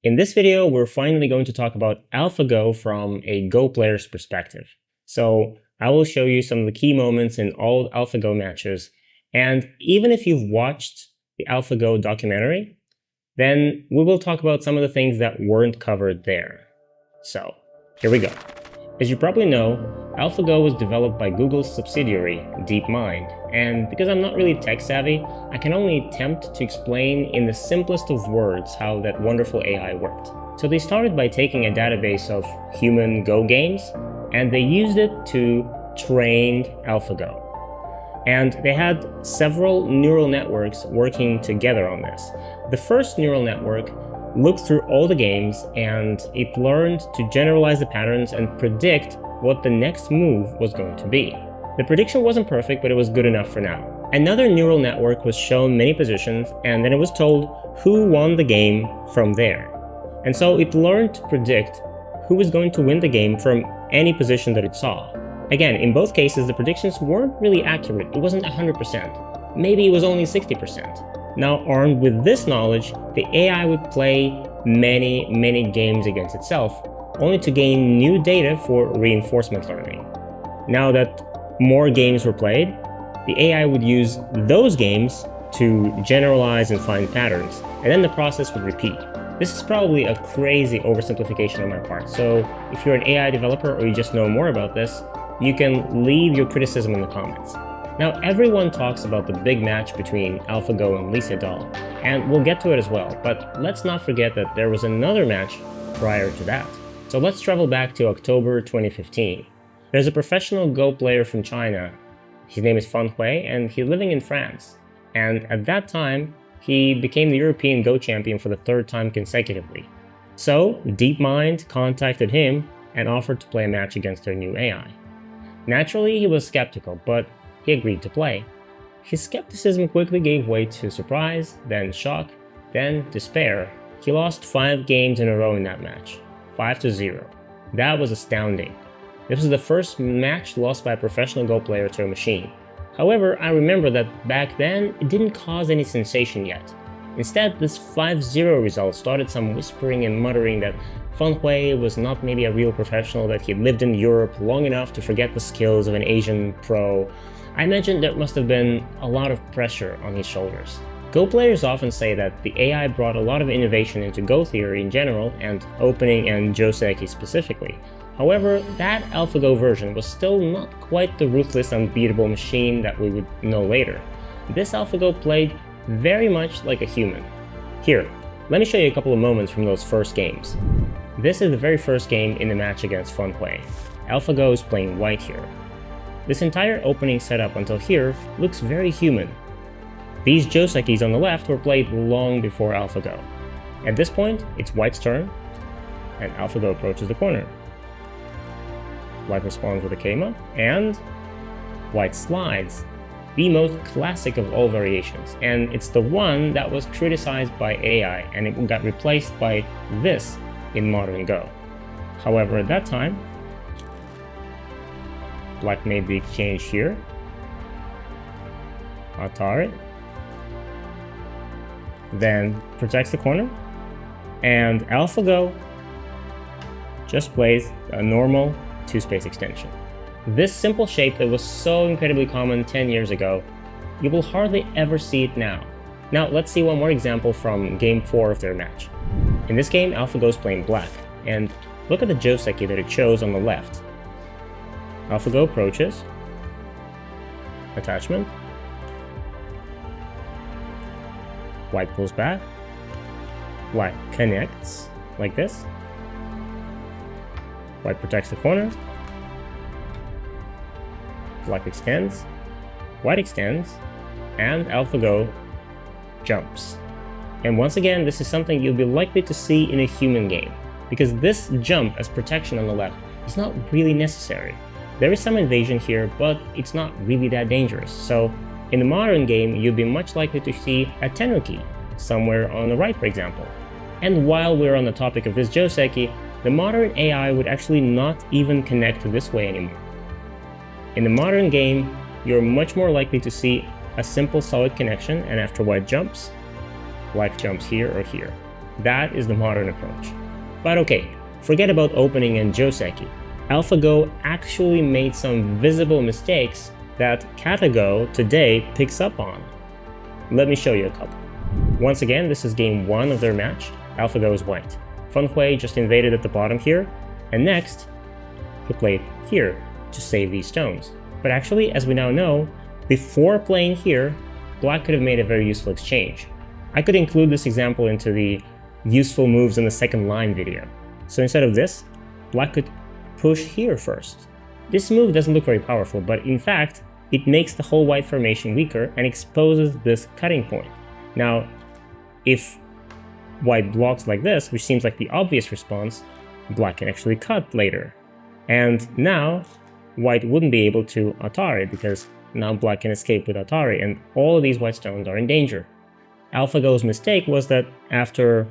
In this video, we're finally going to talk about AlphaGo from a Go player's perspective. So I will show you some of the key moments in all AlphaGo matches, and even if you've watched the AlphaGo documentary, then we will talk about some of the things that weren't covered there. So here we go. As you probably know, AlphaGo was developed by Google's subsidiary, DeepMind, and because I'm not really tech savvy, I can only attempt to explain in the simplest of words how that wonderful AI worked. So they started by taking a database of human Go games, and they used it to train AlphaGo. And they had several neural networks working together on this. The first neural network looked through all the games, and it learned to generalize the patterns and predict what the next move was going to be. The prediction wasn't perfect, but it was good enough for now. Another neural network was shown many positions, and then it was told who won the game from there. And so it learned to predict who was going to win the game from any position that it saw. Again, in both cases, the predictions weren't really accurate. It wasn't 100%. Maybe it was only 60%. Now, armed with this knowledge, the AI would play many games against itself, only to gain new data for reinforcement learning. Now that more games were played, the AI would use those games to generalize and find patterns, and then the process would repeat. This is probably a crazy oversimplification on my part, so if you're an AI developer or you just know more about this, you can leave your criticism in the comments. Now, everyone talks about the big match between AlphaGo and Sedol, and we'll get to it as well, but let's not forget that there was another match prior to that. So let's travel back to October 2015. There's a professional Go player from China. His name is Fan Hui, and he's living in France. And at that time, he became the European Go champion for the third time consecutively. So DeepMind contacted him and offered to play a match against their new AI. Naturally, he was skeptical, but he agreed to play. His skepticism quickly gave way to surprise, then shock, then despair. He lost 5 games in a row in that match, 5-0. That was astounding. This was the first match lost by a professional Go player to a machine. However, I remember that back then, it didn't cause any sensation yet. Instead, this 5-0 result started some whispering and muttering that Fan Hui was not maybe a real professional, that he lived in Europe long enough to forget the skills of an Asian pro. I imagine there must have been a lot of pressure on his shoulders. Go players often say that the AI brought a lot of innovation into Go theory in general, and opening and Joseki specifically. However, that AlphaGo version was still not quite the ruthless, unbeatable machine that we would know later. This AlphaGo played very much like a human. Here, let me show you a couple of moments from those first games. This is the very first game in the match against Fan Hui. AlphaGo is playing white here. This entire opening setup until here looks very human. These Josekis on the left were played long before AlphaGo. At this point, it's white's turn, and AlphaGo approaches the corner. White responds with a Keima, and white slides. The most classic of all variations, and it's the one that was criticized by AI, and it got replaced by this in modern Go. However, at that time, Black made the exchange here. Atari. Then protects the corner. And AlphaGo just plays a normal 2-space extension. This simple shape that was so incredibly common 10 years ago, you will hardly ever see it now. Now let's see one more example from game 4 of their match. In this game, AlphaGo is playing black, and look at the Joseki that it chose on the left. AlphaGo approaches, attachment, white pulls back, white connects like this, white protects the corner, black extends, white extends, and AlphaGo jumps. And once again, this is something you'll be likely to see in a human game, because this jump as protection on the left is not really necessary. There is some invasion here, but it's not really that dangerous. So in the modern game, you'll be much likely to see a Tenuki somewhere on the right, for example. And while we're on the topic of this Joseki, the modern AI would actually not even connect this way anymore. In the modern game, you're much more likely to see a simple solid connection, and after white jumps here or here. That is the modern approach. But okay, forget about opening and joseki. AlphaGo actually made some visible mistakes that CataGo today picks up on. Let me show you a couple. Once again, this is game 1 of their match. AlphaGo is white. Fanhui just invaded at the bottom here, and next, he played here to save these stones. But actually, as we now know, before playing here, Black could have made a very useful exchange. I could include this example into the useful moves in the second line video. So instead of this, Black could push here first. This move doesn't look very powerful, but in fact, it makes the whole white formation weaker and exposes this cutting point. Now, if white blocks like this, which seems like the obvious response, Black can actually cut later. And now, white wouldn't be able to Atari because now Black can escape with Atari, and all of these white stones are in danger. AlphaGo's mistake was that after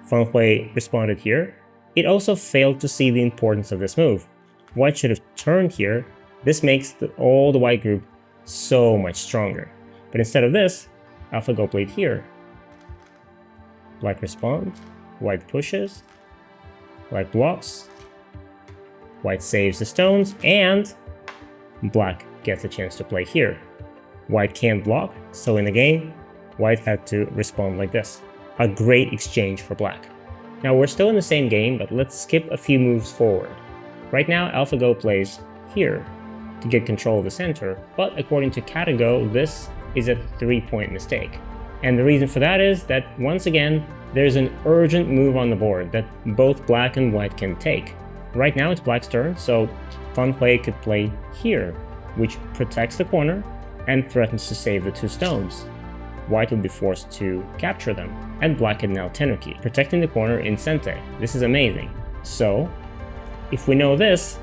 Fanhui responded here, it also failed to see the importance of this move. White should have turned here. This makes all the white group so much stronger. But instead of this, AlphaGo played here. Black responds, white pushes, white blocks, white saves the stones, and Black gets a chance to play here. White can't block, so in the game, white had to respond like this. A great exchange for Black. Now we're still in the same game, but let's skip a few moves forward. Right now, AlphaGo plays here to get control of the center, but according to CataGo, this is a 3-point mistake. And the reason for that is that, once again, there's an urgent move on the board that both Black and white can take. Right now it's Black's turn, so Fanhui could play here, which protects the corner and threatens to save the 2 stones. White would be forced to capture them, and Black can now Tenuki, protecting the corner in Sente. This is amazing. So, if we know this,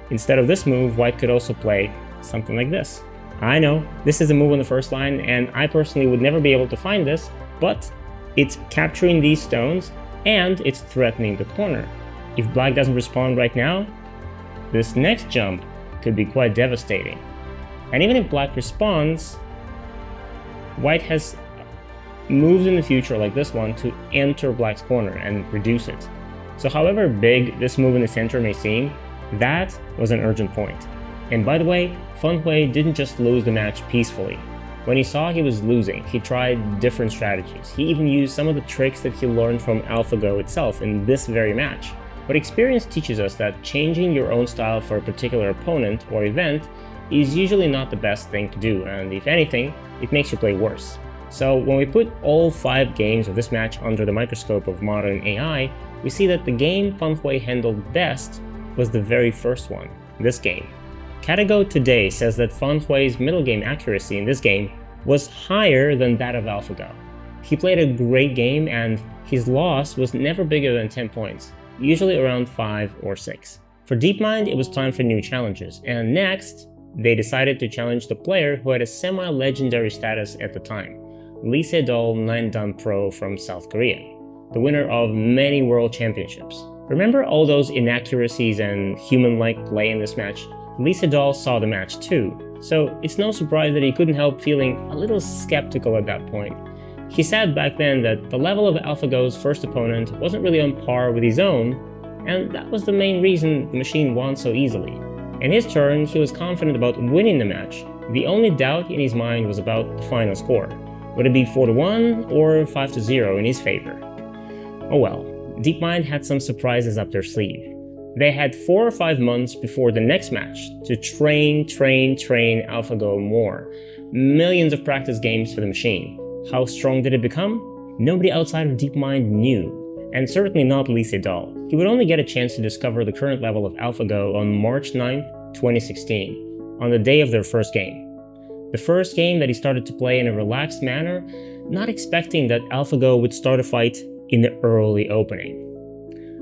instead of this move, white could also play something like this. I know, this is a move on the first line, and I personally would never be able to find this, but it's capturing these stones, and it's threatening the corner. If Black doesn't respond right now, this next jump could be quite devastating. And even if Black responds, white has moves in the future like this one to enter Black's corner and reduce it. So however big this move in the center may seem, that was an urgent point. And by the way, Fanhui didn't just lose the match peacefully. When he saw he was losing, he tried different strategies. He even used some of the tricks that he learned from AlphaGo itself in this very match. But experience teaches us that changing your own style for a particular opponent or event is usually not the best thing to do, and if anything, it makes you play worse. So when we put all 5 games of this match under the microscope of modern AI, we see that the game Fanhui handled best was the very first one, this game. CataGo today says that Fanhui's middle game accuracy in this game was higher than that of AlphaGo. He played a great game, and his loss was never bigger than 10 points, usually around 5 or 6. For DeepMind, it was time for new challenges, and next, they decided to challenge the player who had a semi-legendary status at the time, Sedol 9-dan Pro from South Korea, the winner of many world championships. Remember all those inaccuracies and human-like play in this match? Sedol saw the match too, so it's no surprise that he couldn't help feeling a little skeptical at that point. He said back then that the level of AlphaGo's first opponent wasn't really on par with his own, and that was the main reason the machine won so easily. In his turn, he was confident about winning the match. The only doubt in his mind was about the final score. Would it be 4-1 or 5-0 in his favor? Oh well, DeepMind had some surprises up their sleeve. They had 4 or 5 months before the next match to train AlphaGo more. Millions of practice games for the machine. How strong did it become? Nobody outside of DeepMind knew. And certainly not Sedol. He would only get a chance to discover the current level of AlphaGo on March 9, 2016, on the day of their first game. The first game that he started to play in a relaxed manner, not expecting that AlphaGo would start a fight in the early opening.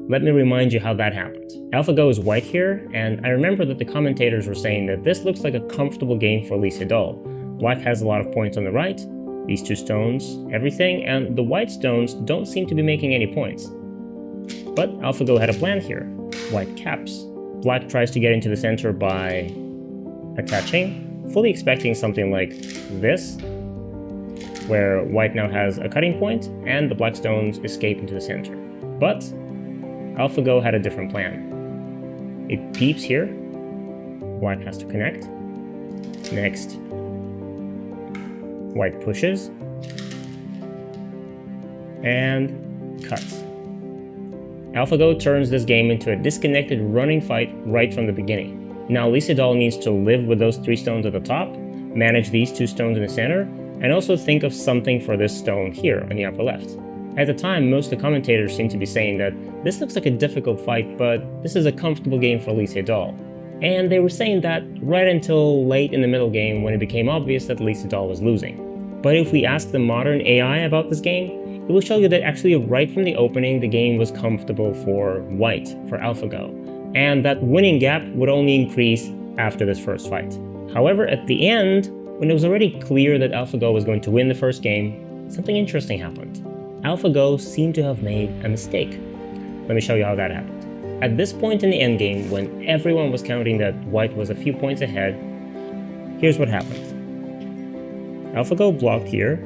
Let me remind you how that happened. AlphaGo is white here, and I remember that the commentators were saying that this looks like a comfortable game for Sedol. Black has a lot of points on the right, these 2 stones, everything, and the white stones don't seem to be making any points. But AlphaGo had a plan here. White caps. Black tries to get into the center by attaching, fully expecting something like this. where white now has a cutting point and the black stones escape into the center. But AlphaGo had a different plan. It peeps here, white has to connect. Next, white pushes and cuts. AlphaGo turns this game into a disconnected running fight right from the beginning. Now Sedol needs to live with those 3 stones at the top, manage these 2 stones in the center, and also think of something for this stone here on the upper left. At the time, most of the commentators seemed to be saying that this looks like a difficult fight, but this is a comfortable game for Sedol. And they were saying that right until late in the middle game when it became obvious that Sedol was losing. But if we ask the modern AI about this game, it will show you that actually right from the opening the game was comfortable for white, for AlphaGo, and that winning gap would only increase after this first fight. However, at the end, when it was already clear that AlphaGo was going to win the first game, something interesting happened. AlphaGo seemed to have made a mistake. Let me show you how that happened. At this point in the endgame, when everyone was counting that white was a few points ahead, here's what happened. AlphaGo blocked here,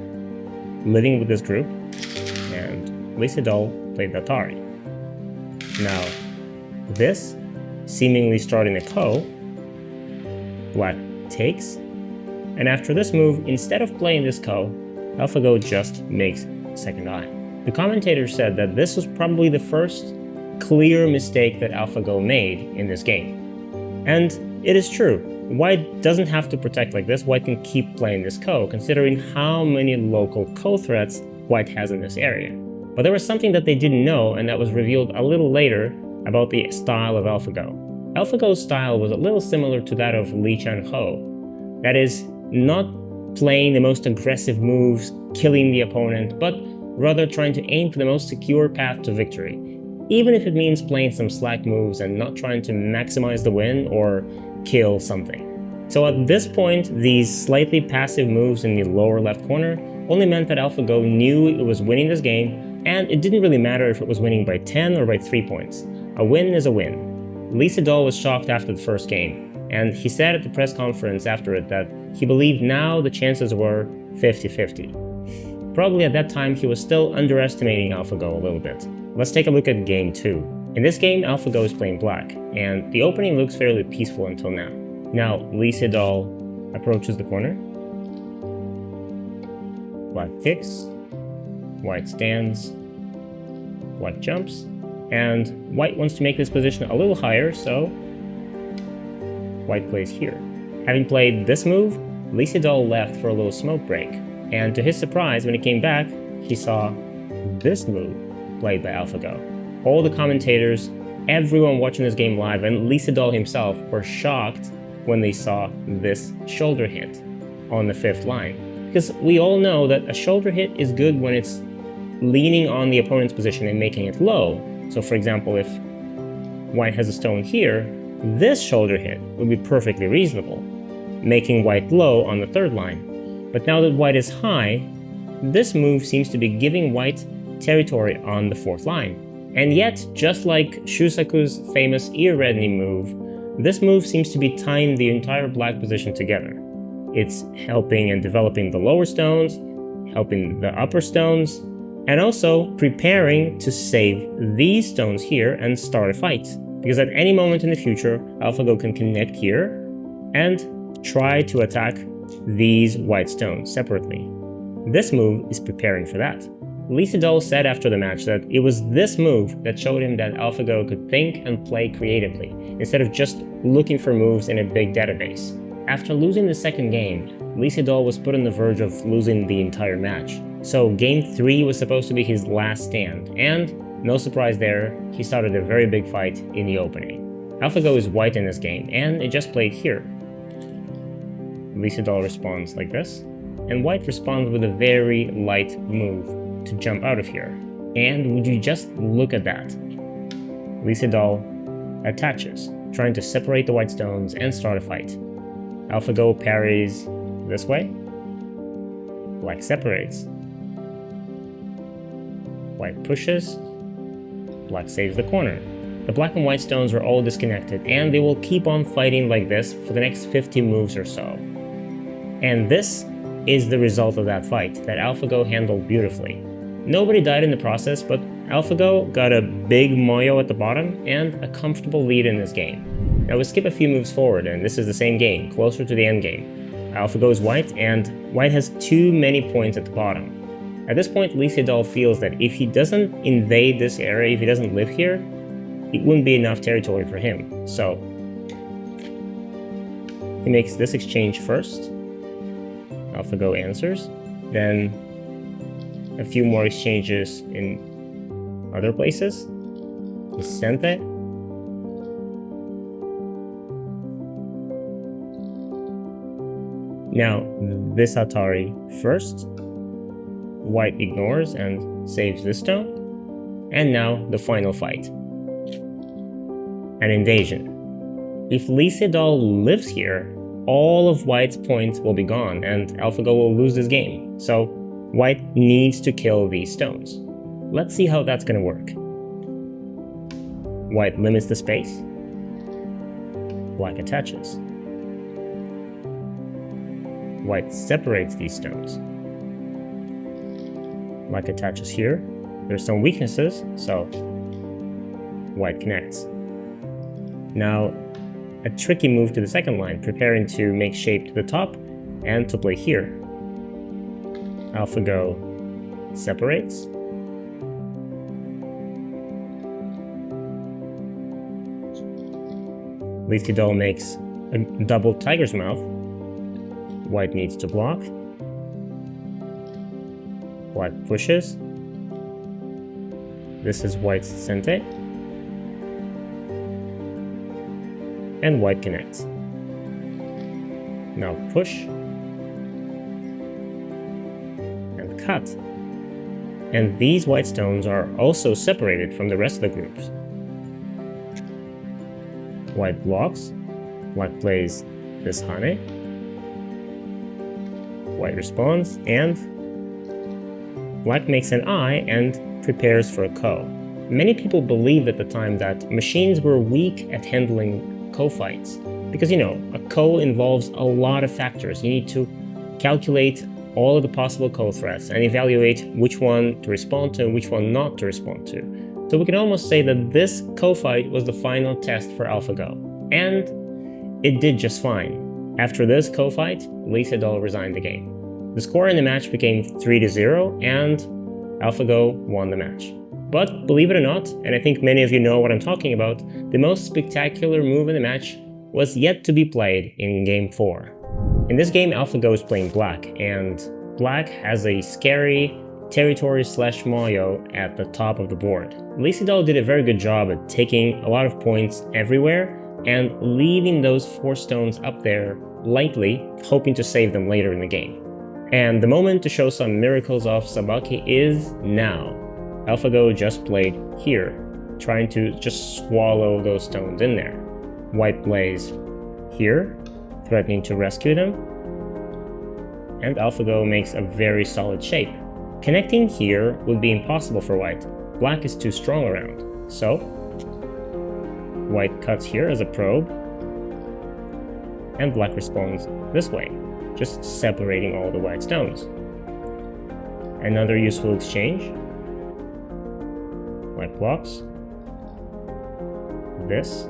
living with this group, and Sedol played the Atari. Now, this, seemingly starting a ko, black takes, and after this move, instead of playing this ko, AlphaGo just makes second eye. The commentator said that this was probably the first clear mistake that AlphaGo made in this game. And it is true. White doesn't have to protect like this. White can keep playing this ko, considering how many local ko threats white has in this area. But there was something that they didn't know, and that was revealed a little later about the style of AlphaGo. AlphaGo's style was a little similar to that of Lee Chan-ho. That is, not playing the most aggressive moves, killing the opponent, but rather trying to aim for the most secure path to victory, even if it means playing some slack moves and not trying to maximize the win or kill something. So at this point, these slightly passive moves in the lower left corner only meant that AlphaGo knew it was winning this game, and it didn't really matter if it was winning by 10 or by 3 points. A win is a win. Sedol was shocked after the first game, and he said at the press conference after it that he believed now the chances were 50-50. Probably at that time he was still underestimating AlphaGo a little bit. Let's take a look at game 2. In this game, AlphaGo is playing black, and the opening looks fairly peaceful until now. Now, Sedol approaches the corner. Black kicks, white stands, white jumps, and white wants to make this position a little higher, so white plays here. Having played this move, Sedol left for a little smoke break, and to his surprise, when he came back, he saw this move played by AlphaGo. All the commentators, everyone watching this game live, and Sedol himself were shocked when they saw this shoulder hit on the 5th line. Because we all know that a shoulder hit is good when it's leaning on the opponent's position and making it low. So for example, if white has a stone here, this shoulder hit would be perfectly reasonable, making white low on the 3rd line. But now that white is high, this move seems to be giving white territory on the 4th line. And yet, just like Shusaku's famous ear reddening move, this move seems to be tying the entire black position together. It's helping and developing the lower stones, helping the upper stones, and also preparing to save these stones here and start a fight. Because at any moment in the future, AlphaGo can connect here and try to attack these white stones separately. This move is preparing for that. Sedol said after the match that it was this move that showed him that AlphaGo could think and play creatively, instead of just looking for moves in a big database. After losing the 2nd game, Sedol was put on the verge of losing the entire match. So game 3 was supposed to be his last stand, and no surprise there, he started a very big fight in the opening. AlphaGo is white in this game, and it just played here. Sedol responds like this, and white responds with a very light move to jump out of here. And would you just look at that? Sedol attaches, trying to separate the white stones and start a fight. AlphaGo parries this way. Black separates. White pushes. Black saves the corner. The black and white stones are all disconnected, and they will keep on fighting like this for the next 50 moves or so. And this is the result of that fight that AlphaGo handled beautifully. Nobody died in the process, but AlphaGo got a big moyo at the bottom and a comfortable lead in this game. Now we skip a few moves forward, and this is the same game, closer to the end game. AlphaGo is white, and white has too many points at the bottom. At this point, Sedol feels that if he doesn't invade this area, if he doesn't live here, it wouldn't be enough territory for him. So he makes this exchange first. AlphaGo answers. Then a few more exchanges in other places. He sent it. Now, this Atari first. White ignores and saves this stone. And now the final fight. An invasion. If Sedol lives here, all of White's points will be gone and AlphaGo will lose this game. So White needs to kill these stones. Let's see how that's going to work. White limits the space. Black attaches. White separates these stones. Black attaches here. There's some weaknesses, so White connects. Now, a tricky move to the second line, preparing to make shape to the top and to play here. AlphaGo separates. Sedol makes a double tiger's mouth. White needs to block. Black pushes. This is White's sente. And White connects. Now push. And cut. And these white stones are also separated from the rest of the groups. White blocks. Black plays this hane. White responds, and Black makes an eye and prepares for a ko. Many people believed at the time that machines were weak at handling ko fights. Because, a ko involves a lot of factors. You need to calculate all of the possible ko threats and evaluate which one to respond to and which one not to respond to. So we can almost say that this ko fight was the final test for AlphaGo. And it did just fine. After this ko fight, Sedol resigned the game. The score in the match became 3-0, and AlphaGo won the match. But believe it or not, and I think many of you know what I'm talking about, the most spectacular move in the match was yet to be played in Game 4. In this game, AlphaGo is playing Black, and Black has a scary territory/moyo at the top of the board. Sedol did a very good job at taking a lot of points everywhere and leaving those 4 stones up there lightly, hoping to save them later in the game. And the moment to show some miracles of Sabaki is now. AlphaGo just played here, trying to just swallow those stones in there. White plays here, threatening to rescue them. And AlphaGo makes a very solid shape. Connecting here would be impossible for White. Black is too strong around. So, White cuts here as a probe, and Black responds this way, just separating all the white stones. Another useful exchange. White blocks. This.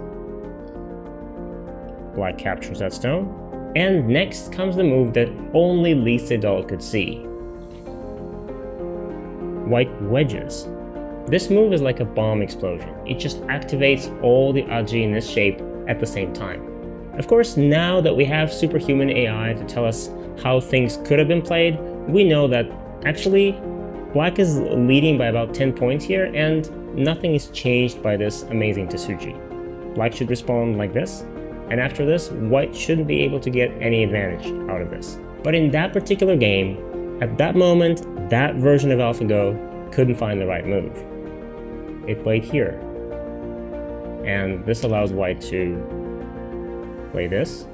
Black captures that stone. And next comes the move that only Sedol could see. White wedges. This move is like a bomb explosion. It just activates all the aji in this shape at the same time. Of course, now that we have superhuman AI to tell us how things could have been played, we know that actually Black is leading by about 10 points here, and nothing is changed by this amazing Tesuji. Black should respond like this, and after this, White shouldn't be able to get any advantage out of this. But in that particular game, at that moment, that version of AlphaGo couldn't find the right move. It played here, and this allows White to play this,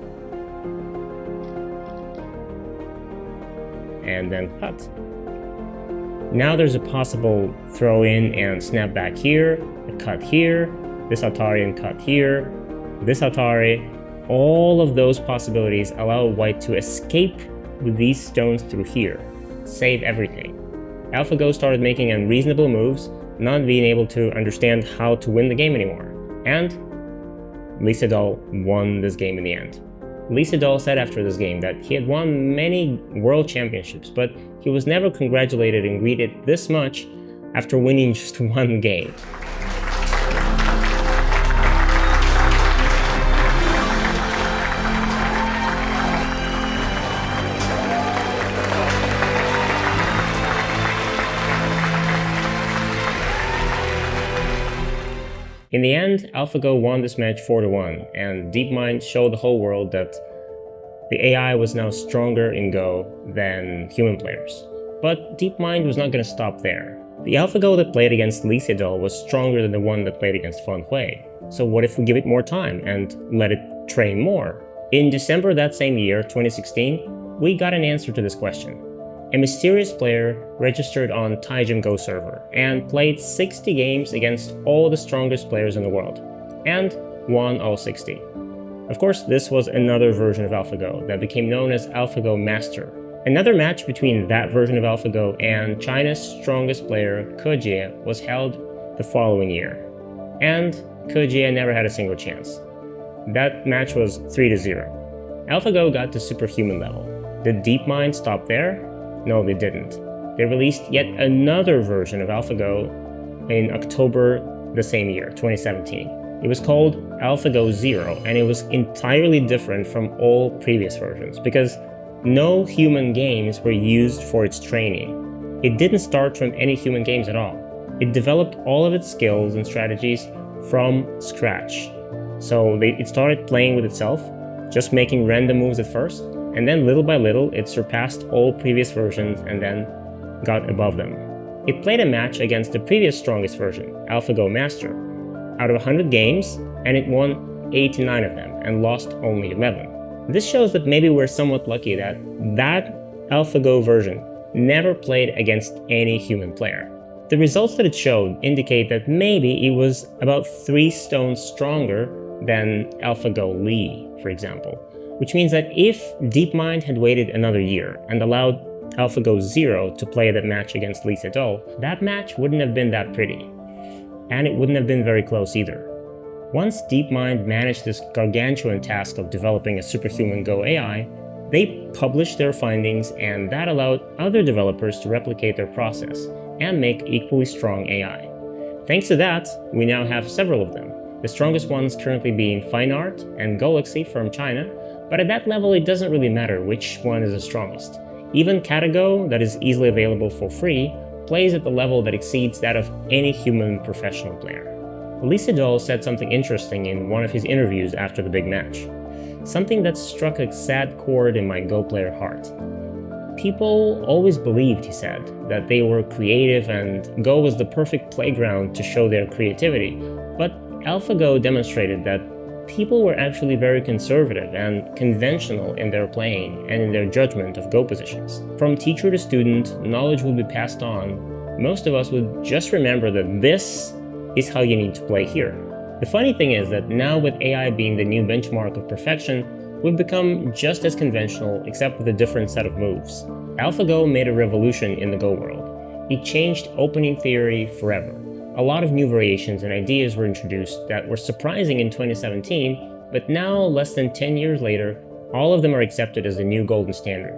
and then cut. Now there's a possible throw in and snap back here, a cut here, this Atari and cut here, this Atari. All of those possibilities allow White to escape with these stones through here. Save everything. AlphaGo started making unreasonable moves, not being able to understand how to win the game anymore. And Sedol won this game in the end. Sedol said after this game that he had won many world championships, but he was never congratulated and greeted this much after winning just one game. In the end, AlphaGo won this match 4-1, and DeepMind showed the whole world that the AI was now stronger in Go than human players. But DeepMind was not going to stop there. The AlphaGo that played against Sedol was stronger than the one that played against Fan Hui. So what if we give it more time and let it train more? In December that same year, 2016, we got an answer to this question. A mysterious player registered on Taijin Go server and played 60 games against all the strongest players in the world, and won all 60. Of course, this was another version of AlphaGo that became known as AlphaGo Master. Another match between that version of AlphaGo and China's strongest player, Kejie, was held the following year, and Kejie never had a single chance. That match was 3-0. AlphaGo got to superhuman level. Did DeepMind stop there? No, they didn't. They released yet another version of AlphaGo in October the same year, 2017. It was called AlphaGo Zero, and it was entirely different from all previous versions because no human games were used for its training. It didn't start from any human games at all. It developed all of its skills and strategies from scratch. So it started playing with itself, just making random moves at first, and then little by little it surpassed all previous versions and then got above them. It played a match against the previous strongest version, AlphaGo Master, out of 100 games, and it won 89 of them and lost only 11. This shows that maybe we're somewhat lucky that AlphaGo version never played against any human player. The results that it showed indicate that maybe it was about 3 stones stronger than AlphaGo Lee, for example. Which means that if DeepMind had waited another year and allowed AlphaGo Zero to play that match against Sedol, that match wouldn't have been that pretty. And it wouldn't have been very close either. Once DeepMind managed this gargantuan task of developing a superhuman Go AI, they published their findings, and that allowed other developers to replicate their process and make equally strong AI. Thanks to that, we now have several of them, the strongest ones currently being Fine Art and Galaxy from China, but at that level it doesn't really matter which one is the strongest. Even Katago, that is easily available for free, plays at the level that exceeds that of any human professional player. Sedol said something interesting in one of his interviews after the big match. Something that struck a sad chord in my Go player heart. People always believed, he said, that they were creative and Go was the perfect playground to show their creativity, but AlphaGo demonstrated that people were actually very conservative and conventional in their playing and in their judgment of Go positions. From teacher to student, knowledge would be passed on. Most of us would just remember that this is how you need to play here. The funny thing is that now with AI being the new benchmark of perfection, we've become just as conventional except with a different set of moves. AlphaGo made a revolution in the Go world. It changed opening theory forever. A lot of new variations and ideas were introduced that were surprising in 2017, but now, less than 10 years later, all of them are accepted as the new golden standard.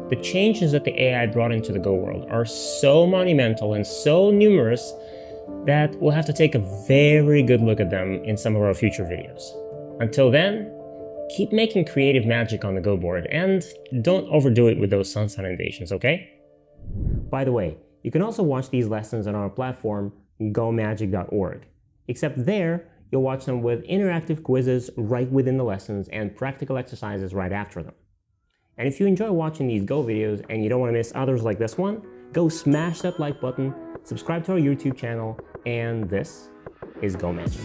The changes that the AI brought into the Go world are so monumental and so numerous that we'll have to take a very good look at them in some of our future videos. Until then, keep making creative magic on the Go board and don't overdo it with those Sun invasions, okay? By the way, you can also watch these lessons on our platform, gomagic.org. Except there, you'll watch them with interactive quizzes right within the lessons and practical exercises right after them. And if you enjoy watching these Go videos and you don't want to miss others like this one, go smash that like button, subscribe to our YouTube channel, and this is Go Magic.